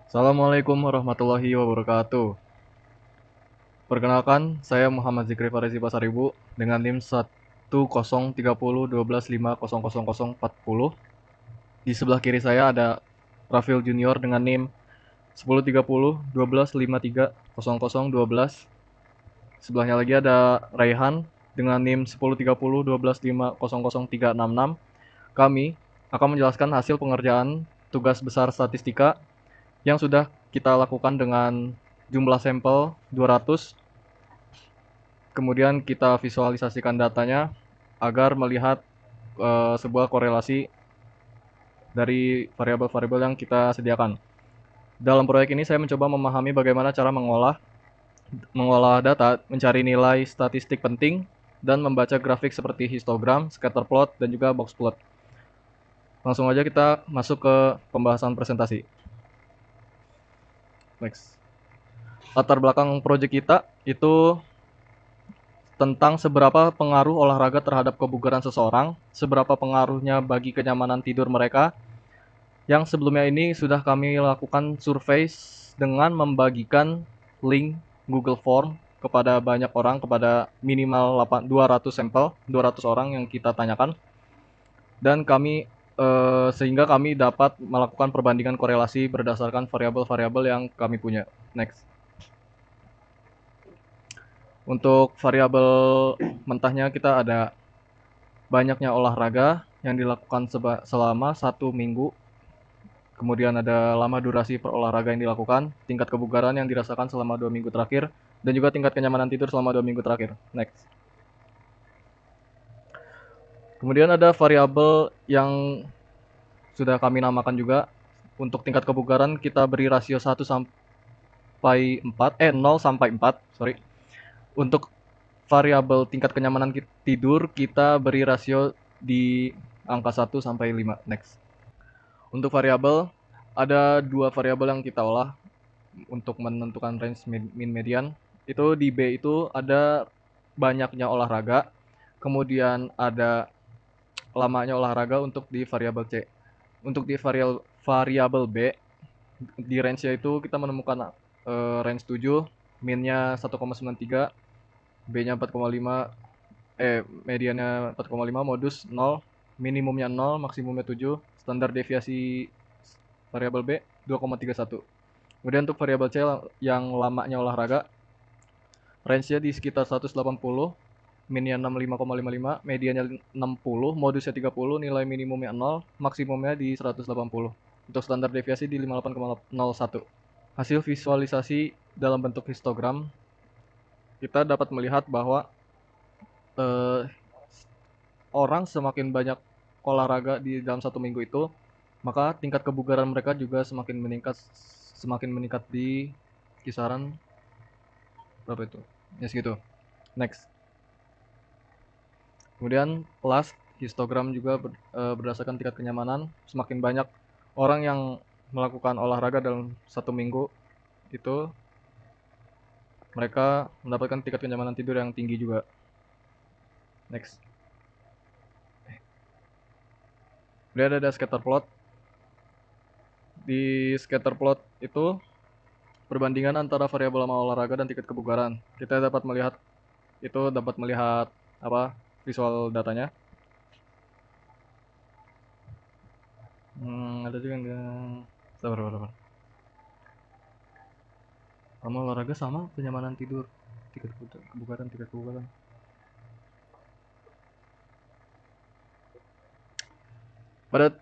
Assalamualaikum warahmatullahi wabarakatuh. Perkenalkan, saya Muhammad Zikri Farisi Pasaribu dengan NIM 103012510040. Di sebelah kiri saya ada Rafil Junior dengan NIM 103012530012. Sebelahnya lagi ada Raihan dengan NIM 103012500366. Kami akan menjelaskan hasil pengerjaan tugas besar statistika yang sudah kita lakukan dengan jumlah sampel 200. Kemudian kita visualisasikan datanya agar melihat sebuah korelasi dari variabel-variabel yang kita sediakan. Dalam proyek ini saya mencoba memahami bagaimana cara mengolah data, mencari nilai statistik penting, dan membaca grafik seperti histogram, scatter plot, dan juga box plot. Langsung aja kita masuk ke pembahasan presentasi. Next. Latar belakang proyek kita itu tentang seberapa pengaruh olahraga terhadap kebugaran seseorang, seberapa pengaruhnya bagi kenyamanan tidur mereka, yang sebelumnya ini sudah kami lakukan survei dengan membagikan link Google Form kepada banyak orang, kepada minimal 200 sampel, 200 orang yang kita tanyakan, dan sehingga kami dapat melakukan perbandingan korelasi berdasarkan variabel-variabel yang kami punya. Next. Untuk variabel mentahnya kita ada banyaknya olahraga yang dilakukan selama 1 minggu, kemudian ada lama durasi perolahraga yang dilakukan, tingkat kebugaran yang dirasakan selama 2 minggu terakhir, dan juga tingkat kenyamanan tidur selama 2 minggu terakhir. Next. Kemudian ada variabel yang sudah kami namakan juga. Untuk tingkat kebugaran kita beri rasio 1 sampai 4, 0 sampai 4, sorry. Untuk variabel tingkat kenyamanan tidur kita beri rasio di angka 1 sampai 5. Next. Untuk variabel, ada 2 variabel yang kita olah untuk menentukan range min median. Itu di B itu ada banyaknya olahraga, kemudian ada lamanya olahraga untuk di variabel C. Untuk di variabel B, di range-nya itu kita menemukan range 7, minnya 1,93, B-nya 4,5, mediannya 4,5, modus 0, minimumnya 0, maksimumnya 7, standar deviasi variabel B 2,31. Kemudian untuk variabel C yang lamanya olahraga, range-nya di sekitar 180, minnya 65,55, mediannya 60, modusnya 30, nilai minimumnya 0, maksimumnya di 180. Untuk standar deviasi di 58,01. Hasil visualisasi dalam bentuk histogram, kita dapat melihat bahwa orang semakin banyak olahraga di dalam 1 minggu itu, maka tingkat kebugaran mereka juga semakin meningkat di kisaran berapa itu? Ya segitu. Next. Kemudian last, histogram juga berdasarkan tingkat kenyamanan. Semakin banyak orang yang melakukan olahraga dalam 1 minggu itu, mereka mendapatkan tingkat kenyamanan tidur yang tinggi juga. Next. Kemudian ada scatter plot. Di scatter plot itu perbandingan antara variabel lama olahraga dan tingkat kebugaran. Kita dapat melihat apa visual datanya. Ada juga yang sabar. Lama olahraga sama kenyamanan tidur, tingkat kebugaran. Pada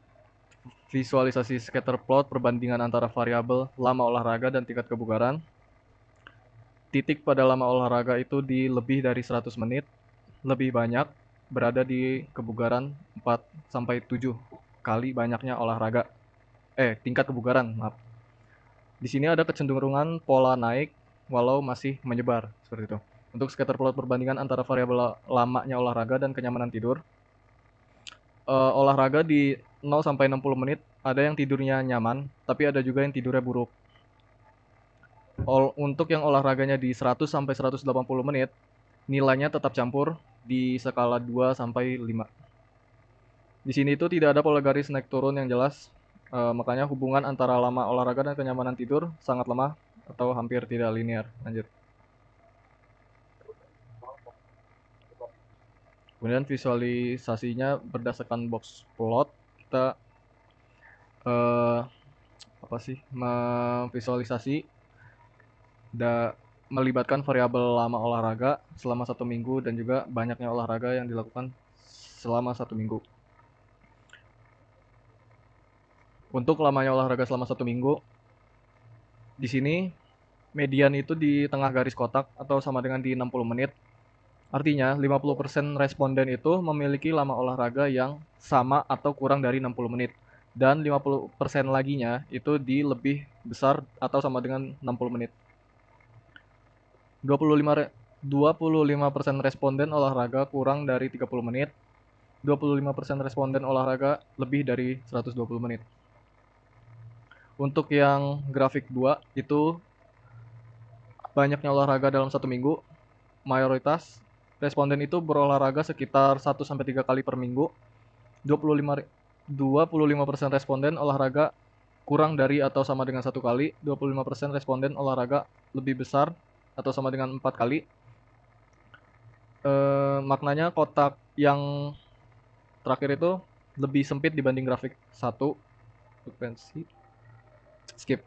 visualisasi scatter plot perbandingan antara variabel lama olahraga dan tingkat kebugaran, titik pada lama olahraga itu di lebih dari 100 menit, lebih banyak berada di kebugaran 4 sampai 7 kali banyaknya tingkat kebugaran, maaf. Di sini ada kecenderungan pola naik walau masih menyebar, seperti itu. Untuk scatter plot perbandingan antara variabel lamanya olahraga dan kenyamanan tidur, olahraga di 0 sampai 60 menit, ada yang tidurnya nyaman, tapi ada juga yang tidurnya buruk. Untuk yang olahraganya di 100 sampai 180 menit, nilainya tetap campur di skala 2 sampai 5. Di sini itu tidak ada pola garis naik turun yang jelas. Makanya hubungan antara lama olahraga dan kenyamanan tidur sangat lemah atau hampir tidak linear. Lanjut. Kemudian visualisasinya berdasarkan box plot, kita eh, apa sih memvisualisasi melibatkan variabel lama olahraga selama 1 minggu dan juga banyaknya olahraga yang dilakukan selama 1 minggu. Untuk lamanya olahraga selama 1 minggu, di sini median itu di tengah garis kotak atau sama dengan di 60 menit. Artinya 50% responden itu memiliki lama olahraga yang sama atau kurang dari 60 menit. Dan 50% laginya itu di lebih besar atau sama dengan 60 menit. 25% responden olahraga kurang dari 30 menit. 25% responden olahraga lebih dari 120 menit. Untuk yang grafik 2 itu banyaknya olahraga dalam 1 minggu. Mayoritas responden itu berolahraga sekitar 1-3 kali per minggu. 25% responden olahraga kurang dari atau sama dengan 1 kali. 25% responden olahraga lebih besar atau sama dengan 4 kali. Maknanya kotak yang terakhir itu lebih sempit dibanding grafik 1. Frekuensi skip.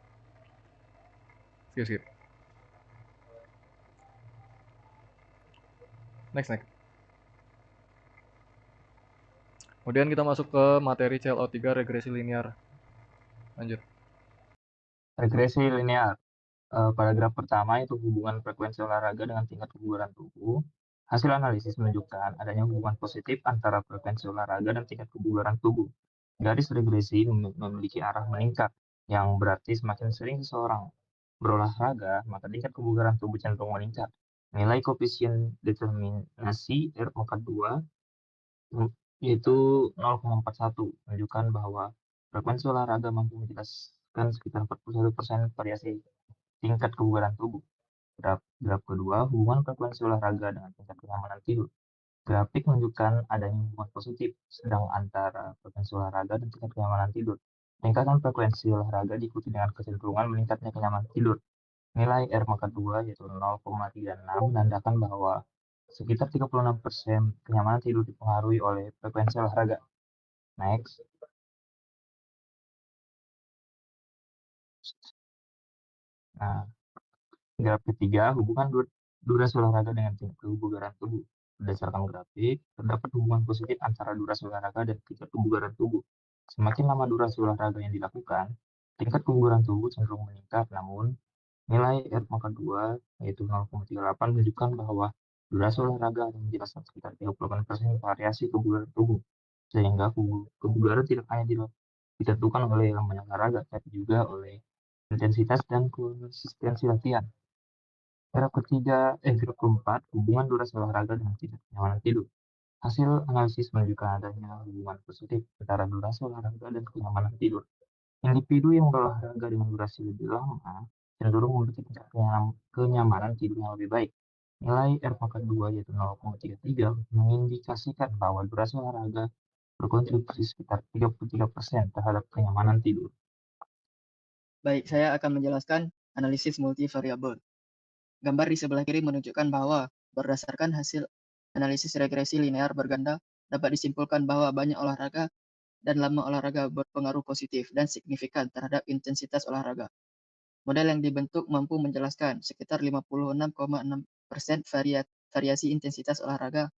Next. Kemudian kita masuk ke materi CLO3 regresi linear. Lanjut. Regresi linear. Pada graf pertama itu hubungan frekuensi olahraga dengan tingkat kebugaran tubuh. Hasil analisis menunjukkan adanya hubungan positif antara frekuensi olahraga dan tingkat kebugaran tubuh. Garis regresi memiliki arah meningkat, yang berarti semakin sering seseorang berolahraga, maka tingkat kebugaran tubuh cenderung meningkat. Nilai koefisien determinasi R pangkat 2 yaitu 0,41 menunjukkan bahwa frekuensi olahraga mampu menjelaskan sekitar 41% variasi tingkat kebugaran tubuh. Graf kedua, hubungan frekuensi olahraga dengan tingkat kenyamanan tidur. Grafik menunjukkan adanya hubungan positif sedang antara frekuensi olahraga dan tingkat kenyamanan tidur. Peningkatan frekuensi olahraga diikuti dengan kecenderungan meningkatnya kenyamanan tidur. Nilai R pangkat 2 yaitu 0,36 menandakan bahwa sekitar 36% kenyamanan tidur dipengaruhi oleh frekuensi olahraga. Next. Nah, graf ketiga, hubungan durasi olahraga dengan tingkat kebugaran tubuh. Berdasarkan grafik, terdapat hubungan positif antara durasi olahraga dan tingkat kebugaran tubuh. Semakin lama durasi olahraga yang dilakukan, tingkat kebugaran tubuh cenderung meningkat, namun nilai R pangkat 2 yaitu 0,38 menunjukkan bahwa durasi olahraga akan menjelaskan sekitar 38% variasi kebugaran tubuh, sehingga kebugaran tidak hanya ditentukan oleh lamanya olahraga, tapi juga oleh intensitas dan konsistensi latihan. Graf keempat, hubungan durasi olahraga dengan tingkat kenyamanan tidur. Hasil analisis menunjukkan adanya hubungan positif antara durasi olahraga dan kenyamanan tidur. Individu yang berolahraga dengan durasi lebih lama cenderung memiliki tingkat kenyamanan tidur yang lebih baik. Nilai R pangkat 2 yaitu 0,33 mengindikasikan bahwa durasi olahraga berkontribusi sekitar 33% terhadap kenyamanan tidur. Baik, saya akan menjelaskan analisis multivariabel. Gambar di sebelah kiri menunjukkan bahwa berdasarkan hasil analisis regresi linear berganda dapat disimpulkan bahwa banyak olahraga dan lama olahraga berpengaruh positif dan signifikan terhadap intensitas olahraga. Model yang dibentuk mampu menjelaskan sekitar 56,6% variasi intensitas olahraga,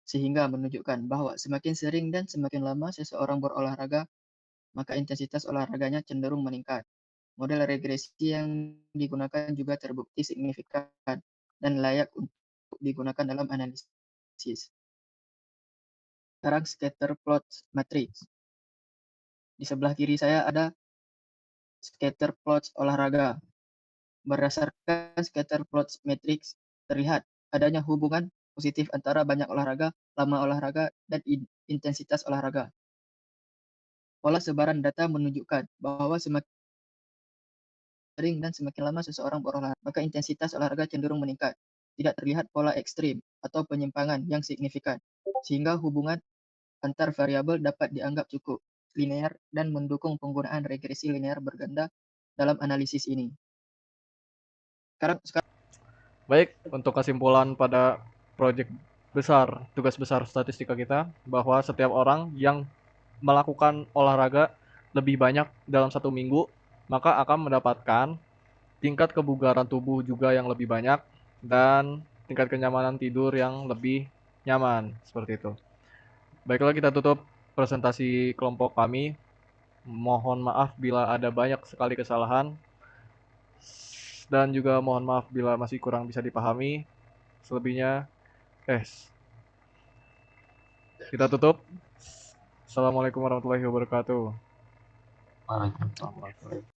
sehingga menunjukkan bahwa semakin sering dan semakin lama seseorang berolahraga, maka intensitas olahraganya cenderung meningkat. Model regresi yang digunakan juga terbukti signifikan dan layak untuk digunakan dalam analisis. Sekarang scatter plot matrix. Di sebelah kiri saya ada scatter plot olahraga. Berdasarkan scatter plot matrix, terlihat adanya hubungan positif antara banyak olahraga, lama olahraga, dan intensitas olahraga. Pola sebaran data menunjukkan bahwa semakin sering dan semakin lama seseorang berolahraga, maka intensitas olahraga cenderung meningkat. Tidak terlihat pola ekstrim atau penyimpangan yang signifikan, sehingga hubungan antar variabel dapat dianggap cukup. linear dan mendukung penggunaan regresi linear berganda dalam analisis ini. Sekarang Baik, untuk kesimpulan pada proyek besar, tugas besar statistika kita, bahwa setiap orang yang melakukan olahraga lebih banyak dalam 1 minggu, maka akan mendapatkan tingkat kebugaran tubuh juga yang lebih banyak, dan tingkat kenyamanan tidur yang lebih nyaman, seperti itu. Baiklah, kita tutup presentasi kelompok kami. Mohon maaf bila ada banyak sekali kesalahan, dan juga mohon maaf bila masih kurang bisa dipahami. Selebihnya, kita tutup. Assalamualaikum warahmatullahi wabarakatuh. Waalaikumsalam warahmatullahi wabarakatuh.